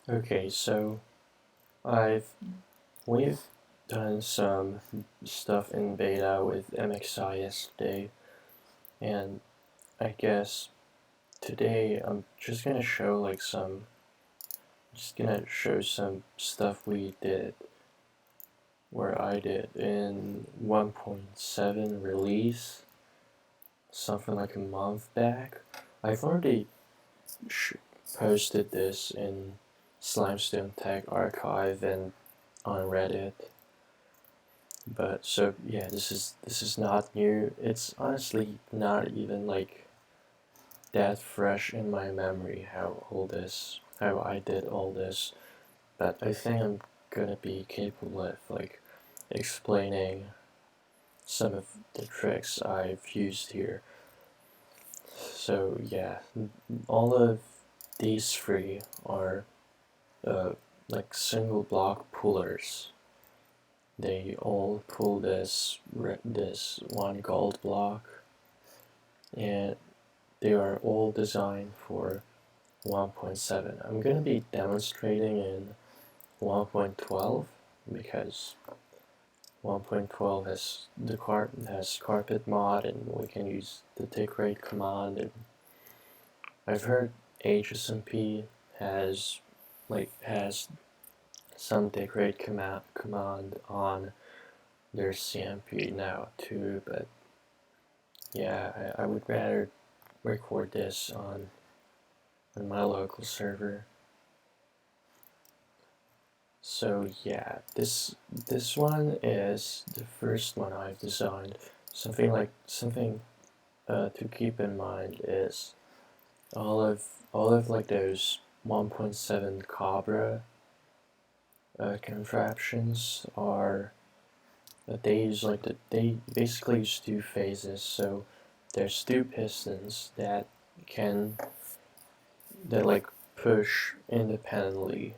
Okay, so I've we've done some stuff in beta with MXI yesterday, and I guess today I'm just gonna show some stuff we did, where I did in 1.7 release, something like a month back. I've already posted this in Slimestone Tech Archive and on Reddit. But so yeah, this is not new. It's honestly not even like that fresh in my memory how I did all this. But I think I'm gonna be capable of like explaining some of the tricks I've used here. So yeah, all of these three are uh, like single block pullers. They all pull this one gold block, and they are all designed for 1.7. I'm going to be demonstrating in 1.12 because 1.12 has carpet mod, and we can use the tick rate command. And I've heard HSMP has some tick rate command on their CMP now too, but yeah, I would rather record this on my local server. So yeah, this one is the first one I've designed. Something to keep in mind is all of like those 1.7 Kobra contraptions are they basically use two phases. So there's two pistons can that like push independently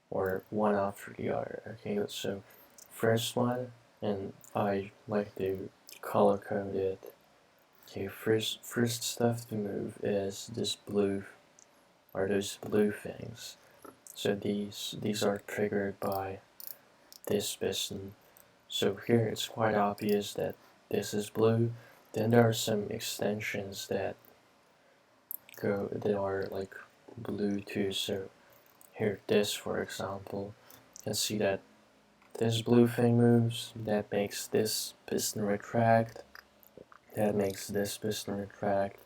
or one after the other. Okay, so first one, and I like to color code it. Okay, first stuff to move is this blue, or those blue things. So these are triggered by this piston. So here it's quite obvious that this is blue. Then there are some extensions that are like blue too. So here, this for example, you can see that this blue thing moves, that makes this piston retract, that makes this piston retract,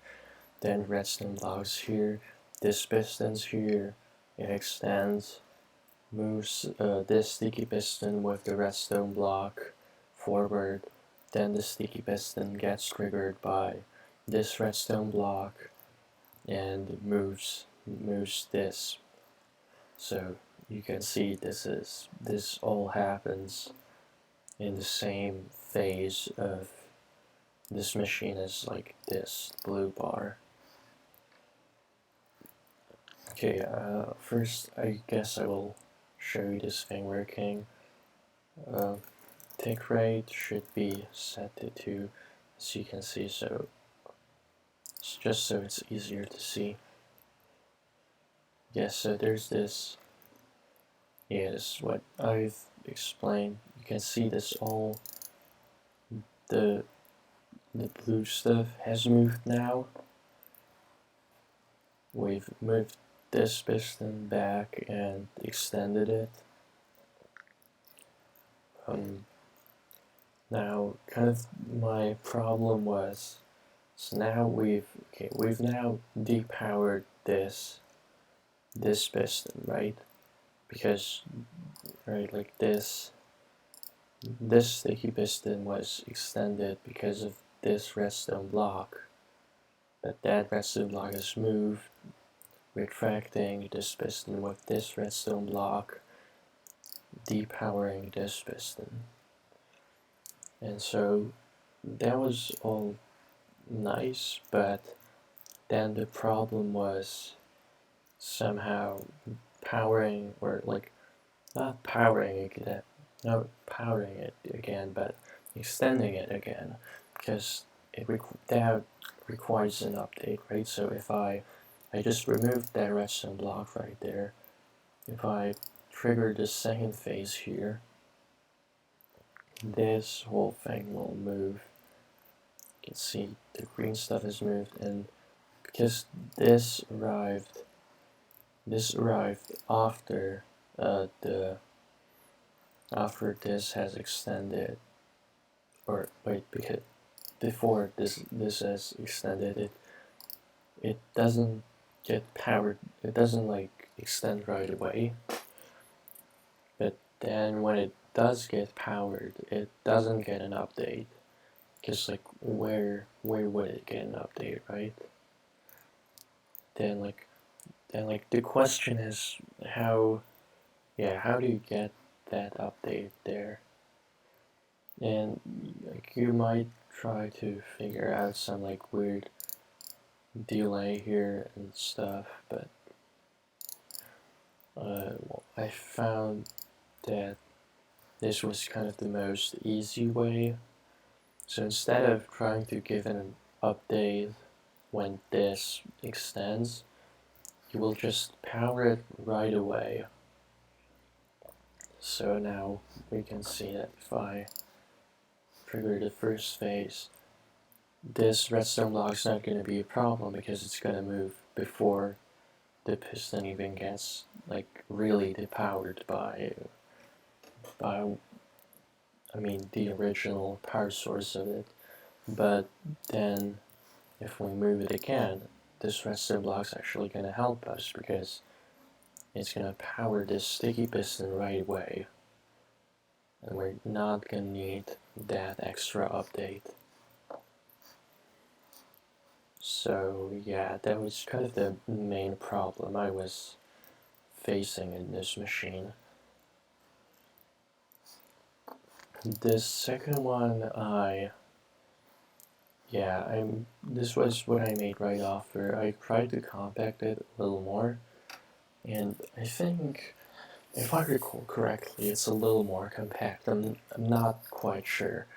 then redstone blocks here, this piston's here, it extends, moves this sticky piston with the redstone block forward, then the sticky piston gets triggered by this redstone block and moves this. So you can see this all happens in the same phase of this machine as like this blue bar. Okay, first I guess I will show you this thing working. Uh, Tick rate should be set to 2, as you can see, so it's just so it's easier to see. Yes, so there's this. Yeah, this is what I've explained. You can see this all the blue stuff has moved now. We've moved this piston back and extended it. Now, kind of my problem was, so now we've now depowered this piston, right? Because right, like this sticky piston was extended because of this redstone block, but that redstone block is moved, retracting this piston with this redstone block, depowering this piston. And so that was all nice, but then the problem was somehow powering, or like not powering it again, but extending it again, because that requires an update, right? So if I just removed that redstone block right there, if I trigger the second phase here, this whole thing will move. You can see the green stuff is moved, and because this arrived after after this has extended, or wait, because before this has extended, it doesn't get powered. It doesn't like extend right away. But then when it does get powered, it doesn't get an update. Because like where would it get an update, right? Then like the question is how do you get that update there? And like you might try to figure out some like weird delay here and stuff, but well, I found that this was kind of the most easy way. So instead of trying to give an update when this extends, you will just power it right away. So now we can see that if I trigger the first phase, this redstone block's not going to be a problem because it's going to move before the piston even gets like really depowered by I mean the original power source of it. But then if we move it again, this redstone block's actually going to help us because it's going to power this sticky piston right away, and we're not going to need that extra update. So yeah, that was kind of the main problem I was facing in this machine. This second one, this was what I made right after. I tried to compact it a little more, and I think, if I recall correctly, it's a little more compact. I'm not quite sure,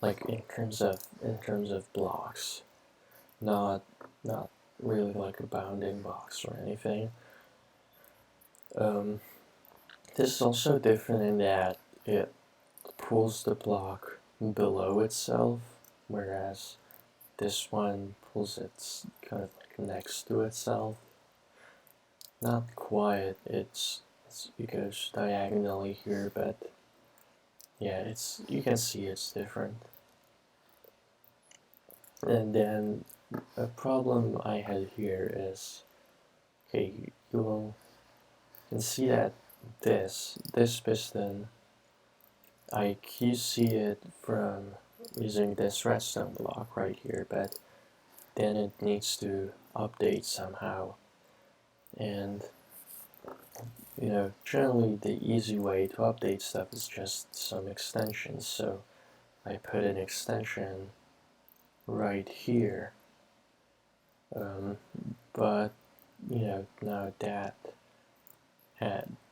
like in terms of blocks, not really like a bounding box or anything. This is also different in that it pulls the block below itself, whereas this one pulls it kind of like next to itself. Not quite, it goes diagonally here, but yeah, you can see it's different. And then a problem I had here is, okay, you can see that this piston, I QC it from using this redstone block right here, but then it needs to update somehow. And generally the easy way to update stuff is just some extensions. So I put an extension right here, but now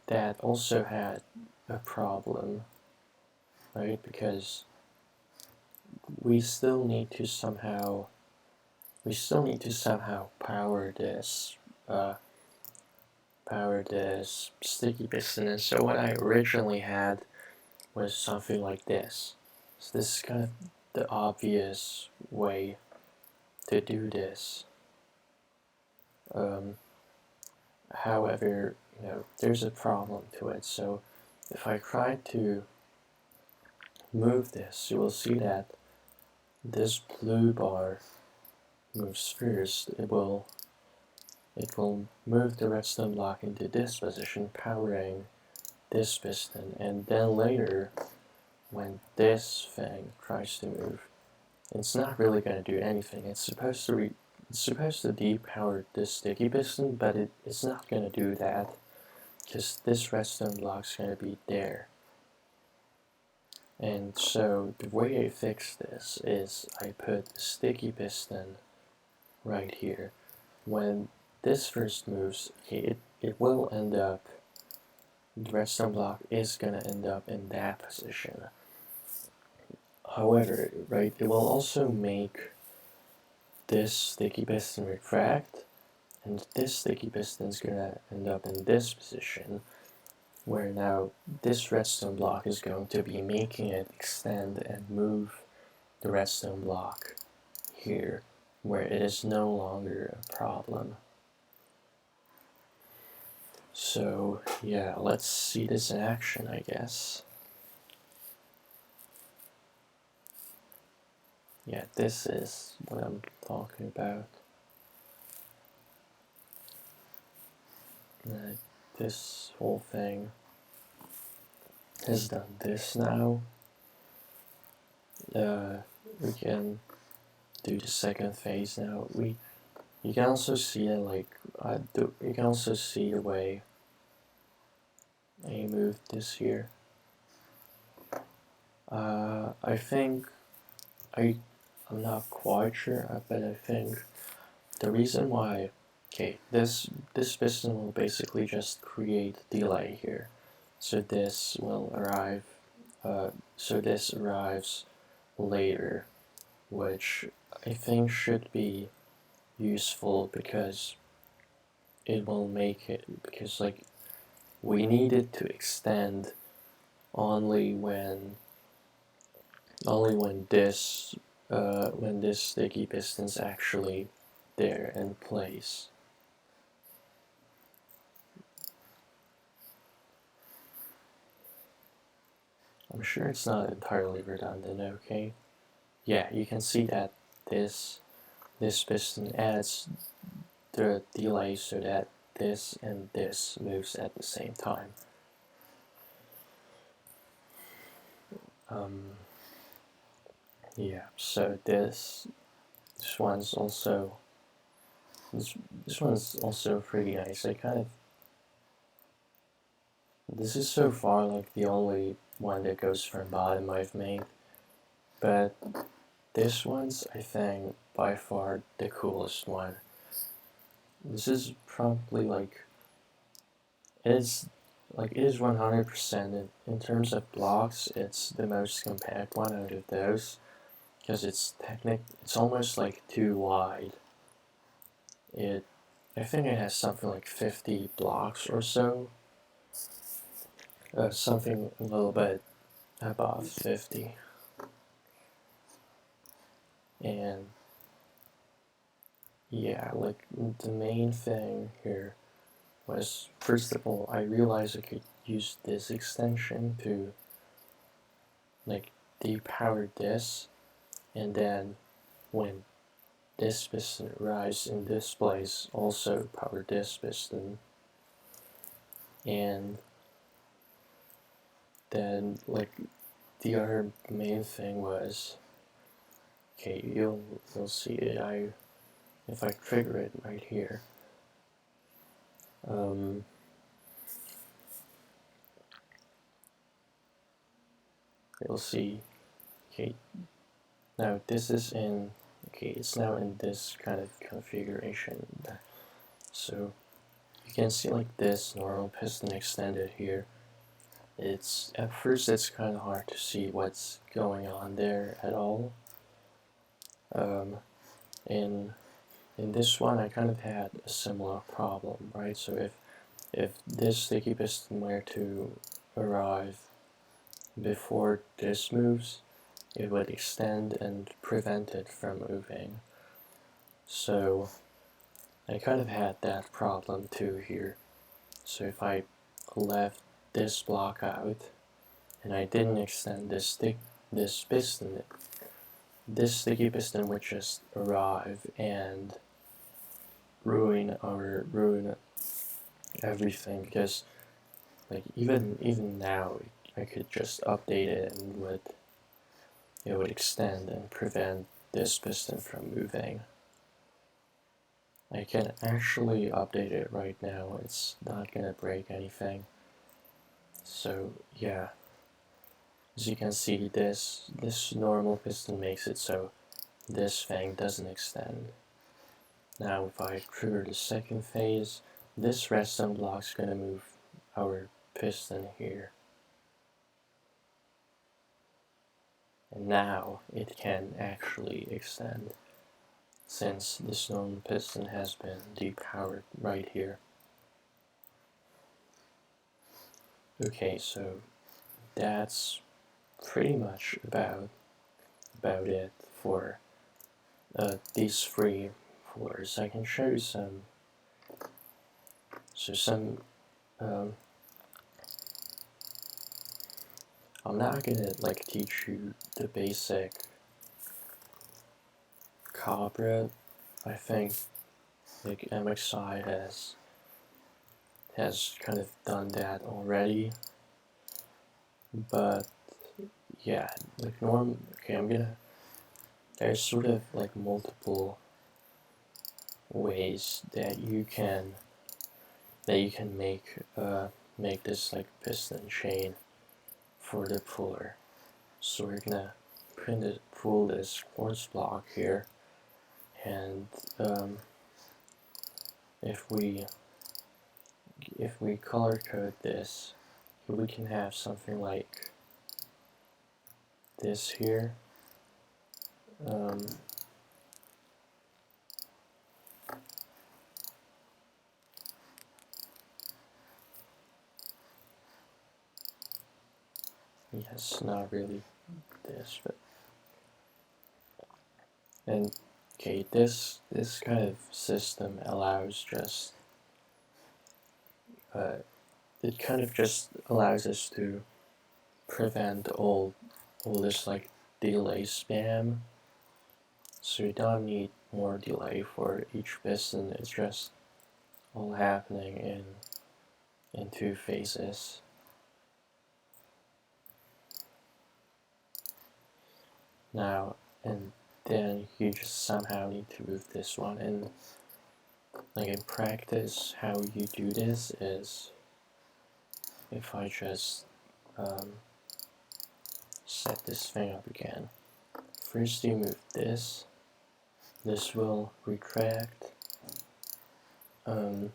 that also had a problem, right? Because we still need to somehow power this sticky piston. And so what I originally had was something like this. So this is kind of the obvious way to do this. However, there's a problem to it. So if I try to move this, you will see that this blue bar moves first. It will move the redstone block into this position, powering this piston, and then later, when this thing tries to move, it's not really going to do anything. It's supposed to depower this sticky piston, but it's not going to do that because this redstone block's going to be there. And so the way I fix this is I put the sticky piston right here. When this first moves, okay, it will end up, the redstone block is going to end up in that position. However, right, it will also make this sticky piston retract, and this sticky piston is gonna end up in this position, where now this redstone block is going to be making it extend and move the redstone block here, where it is no longer a problem. So yeah, let's see this in action, I guess. Yeah, this is what I'm talking about. This whole thing has done this now. We can do the second phase now. You can also see it like you can also see the way I moved this here. I think I'm not quite sure, but I think the reason why, okay, this piston will basically just create delay here, so this will arrive, so this arrives later, which I think should be useful because it will make it, because like we need it to extend only when this sticky piston's actually there in place. I'm sure it's not entirely redundant, okay? Yeah, you can see that this piston adds the delay so that this and this moves at the same time. Yeah, so this one's also this one's also pretty nice. This is so far like the only one that goes from bottom I've made, but this one's, I think, by far the coolest one. This is probably like, it is 100% in terms of blocks. It's the most compact one out of those because it's almost like too wide. I think it has something like 50 blocks or so. Something a little bit above 50. And yeah, like the main thing here was, first of all, I realized I could use this extension to like depower this, and then when this piston arrives in this place, also power this piston. And then like the other main thing was, okay, you'll see it. If I trigger it right here, you'll see, okay, now this is in, okay, it's now in this kind of configuration. So you can see like this normal piston extended here. At first it's kind of hard to see what's going on there at all. In this one I kind of had a similar problem, right? So if this sticky piston were to arrive before this moves, it would extend and prevent it from moving. So I kind of had that problem too here. So if I left this block out and I didn't extend this piston, this sticky piston would just arrive and ruin everything, because like even now I could just update it and it would extend and prevent this piston from moving. I can actually update it right now, it's not gonna break anything. So yeah, as you can see, this normal piston makes it so this thing doesn't extend. Now if I trigger the second phase, this redstone block's gonna move our piston here. And now it can actually extend. since this normal piston has been depowered right here. Okay, so that's pretty much about it for these three floors. I can show you some. I'm not gonna like teach you the basic Kobra. I think like MXI has kind of done that already, but yeah, like okay, there's sort of like multiple ways that you can make this like piston chain for the puller. So we're gonna pull this quartz block here, and if we color code this, we can have something like this here. Yes, not really this, but and okay, this kind of system allows just it kind of just allows us to prevent all this like delay spam. So you don't need more delay for each piston. It's just all happening in two phases. Now, and then you just somehow need to move this one. And like in practice, how you do this is if I just set this thing up again. First you move this. This will retract. Then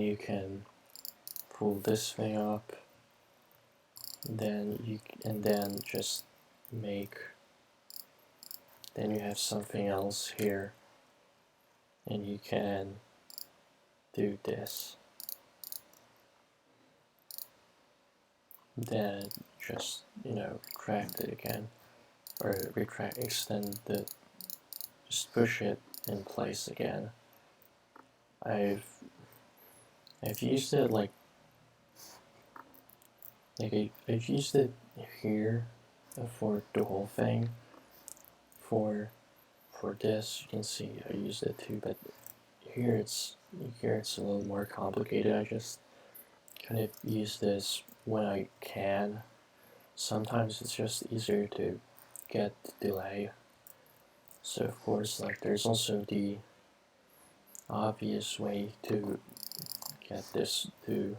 you can pull this thing up. Then just make. Then you have something else here, and you can do this. Then just retract it again, or extend the, just push it in place again. I've used it I've used it here for the whole thing. For this, you can see I used it too, but here it's a little more complicated. I just kind of use this when I can. Sometimes it's just easier to get delay. So of course, like there's also the obvious way to get this to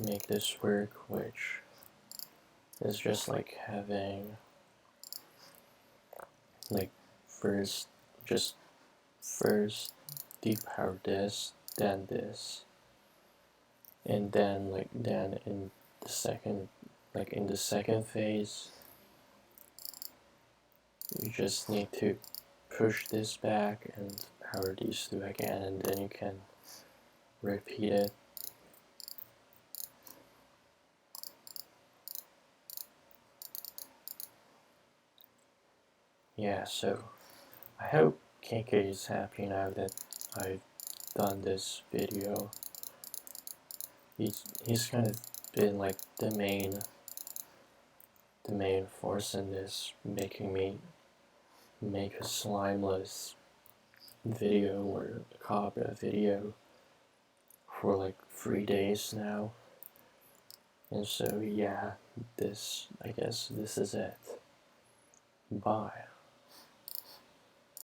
make this work, which is just like having like first depower this, then this, and then in the second phase you just need to push this back and power these two again, and then you can repeat it. Yeah, so I hope KK is happy now that I've done this video. He's kind of been like the main force in this, making me make a slimeless video or a Kobra video for like 3 days now. And so yeah, I guess this is it. Bye.